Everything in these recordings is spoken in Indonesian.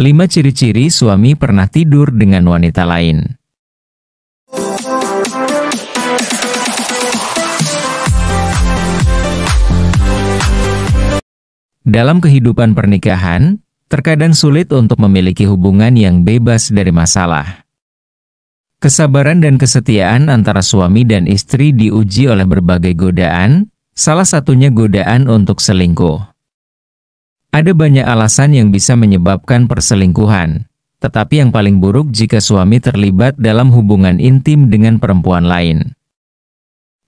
5 ciri-ciri suami pernah tidur dengan wanita lain. Dalam kehidupan pernikahan, terkadang sulit untuk memiliki hubungan yang bebas dari masalah. Kesabaran dan kesetiaan antara suami dan istri diuji oleh berbagai godaan, salah satunya godaan untuk selingkuh. Ada banyak alasan yang bisa menyebabkan perselingkuhan, tetapi yang paling buruk jika suami terlibat dalam hubungan intim dengan perempuan lain.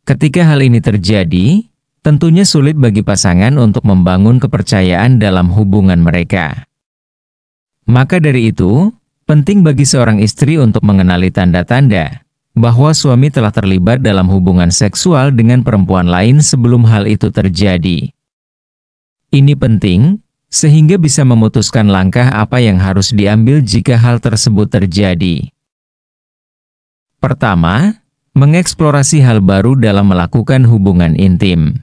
Ketika hal ini terjadi, tentunya sulit bagi pasangan untuk membangun kepercayaan dalam hubungan mereka. Maka dari itu, penting bagi seorang istri untuk mengenali tanda-tanda bahwa suami telah terlibat dalam hubungan seksual dengan perempuan lain sebelum hal itu terjadi. Ini penting, sehingga bisa memutuskan langkah apa yang harus diambil jika hal tersebut terjadi. Pertama, mengeksplorasi hal baru dalam melakukan hubungan intim.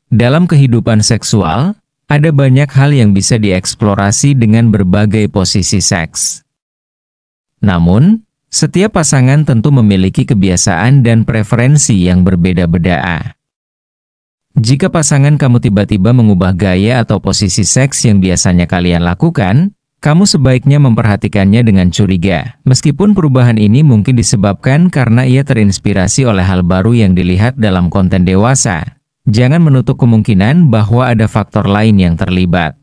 Dalam kehidupan seksual, ada banyak hal yang bisa dieksplorasi dengan berbagai posisi seks. Namun, setiap pasangan tentu memiliki kebiasaan dan preferensi yang berbeda-beda. Jika pasangan kamu tiba-tiba mengubah gaya atau posisi seks yang biasanya kalian lakukan, kamu sebaiknya memperhatikannya dengan curiga, meskipun perubahan ini mungkin disebabkan karena ia terinspirasi oleh hal baru yang dilihat dalam konten dewasa. Jangan menutup kemungkinan bahwa ada faktor lain yang terlibat.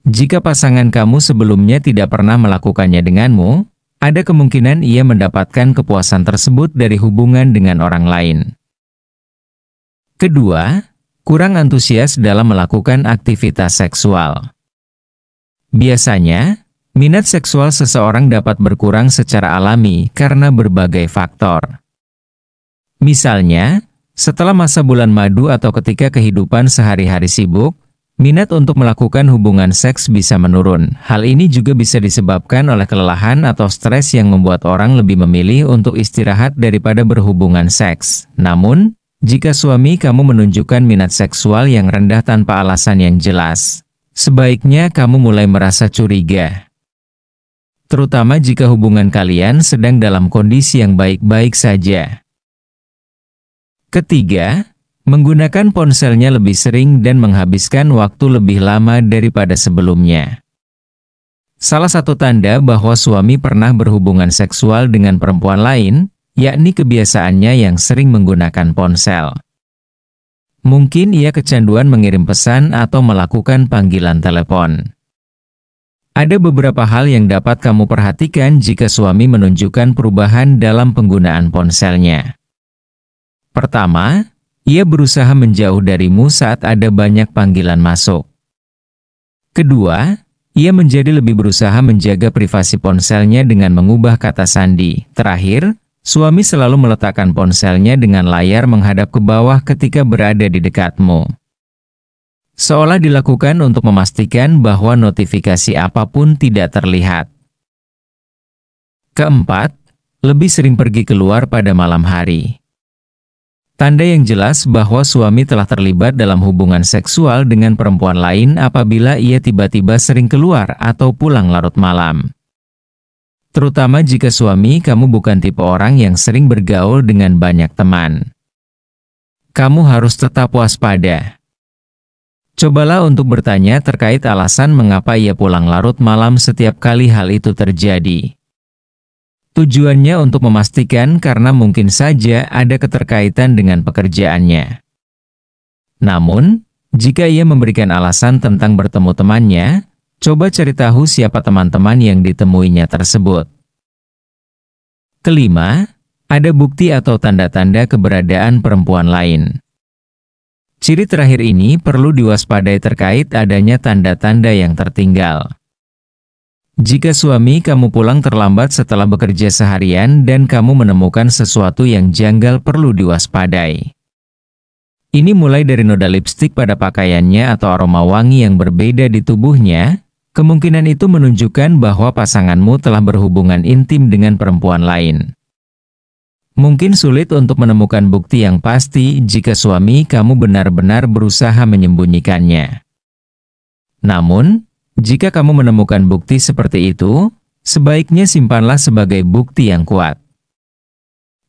Jika pasangan kamu sebelumnya tidak pernah melakukannya denganmu, ada kemungkinan ia mendapatkan kepuasan tersebut dari hubungan dengan orang lain. Kedua, kurang antusias dalam melakukan aktivitas seksual. Biasanya, minat seksual seseorang dapat berkurang secara alami karena berbagai faktor. Misalnya, setelah masa bulan madu atau ketika kehidupan sehari-hari sibuk, minat untuk melakukan hubungan seks bisa menurun. Hal ini juga bisa disebabkan oleh kelelahan atau stres yang membuat orang lebih memilih untuk istirahat daripada berhubungan seks. Namun, jika suami kamu menunjukkan minat seksual yang rendah tanpa alasan yang jelas, sebaiknya kamu mulai merasa curiga. Terutama jika hubungan kalian sedang dalam kondisi yang baik-baik saja. Ketiga, menggunakan ponselnya lebih sering dan menghabiskan waktu lebih lama daripada sebelumnya. Salah satu tanda bahwa suami pernah berhubungan seksual dengan perempuan lain, yakni kebiasaannya yang sering menggunakan ponsel. Mungkin ia kecanduan mengirim pesan atau melakukan panggilan telepon. Ada beberapa hal yang dapat kamu perhatikan jika suami menunjukkan perubahan dalam penggunaan ponselnya. Pertama, ia berusaha menjauh darimu saat ada banyak panggilan masuk. Kedua, ia menjadi lebih berusaha menjaga privasi ponselnya dengan mengubah kata sandi. Terakhir, suami selalu meletakkan ponselnya dengan layar menghadap ke bawah ketika berada di dekatmu. Seolah dilakukan untuk memastikan bahwa notifikasi apapun tidak terlihat. Keempat, lebih sering pergi keluar pada malam hari. Tanda yang jelas bahwa suami telah terlibat dalam hubungan seksual dengan perempuan lain apabila ia tiba-tiba sering keluar atau pulang larut malam. Terutama jika suami kamu bukan tipe orang yang sering bergaul dengan banyak teman. Kamu harus tetap waspada. Cobalah untuk bertanya terkait alasan mengapa ia pulang larut malam setiap kali hal itu terjadi. Tujuannya untuk memastikan karena mungkin saja ada keterkaitan dengan pekerjaannya. Namun, jika ia memberikan alasan tentang bertemu temannya, coba cari tahu siapa teman-teman yang ditemuinya tersebut. Kelima, ada bukti atau tanda-tanda keberadaan perempuan lain. Ciri terakhir ini perlu diwaspadai terkait adanya tanda-tanda yang tertinggal. Jika suami kamu pulang terlambat setelah bekerja seharian dan kamu menemukan sesuatu yang janggal perlu diwaspadai. Ini mulai dari noda lipstik pada pakaiannya atau aroma wangi yang berbeda di tubuhnya, kemungkinan itu menunjukkan bahwa pasanganmu telah berhubungan intim dengan perempuan lain. Mungkin sulit untuk menemukan bukti yang pasti jika suami kamu benar-benar berusaha menyembunyikannya. Namun, Jika kamu menemukan bukti seperti itu, sebaiknya simpanlah sebagai bukti yang kuat.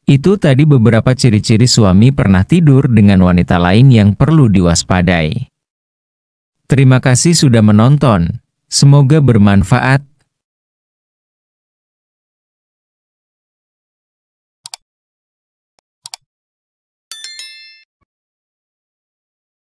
Itu tadi beberapa ciri-ciri suami pernah tidur dengan wanita lain yang perlu diwaspadai. Terima kasih sudah menonton. Semoga bermanfaat.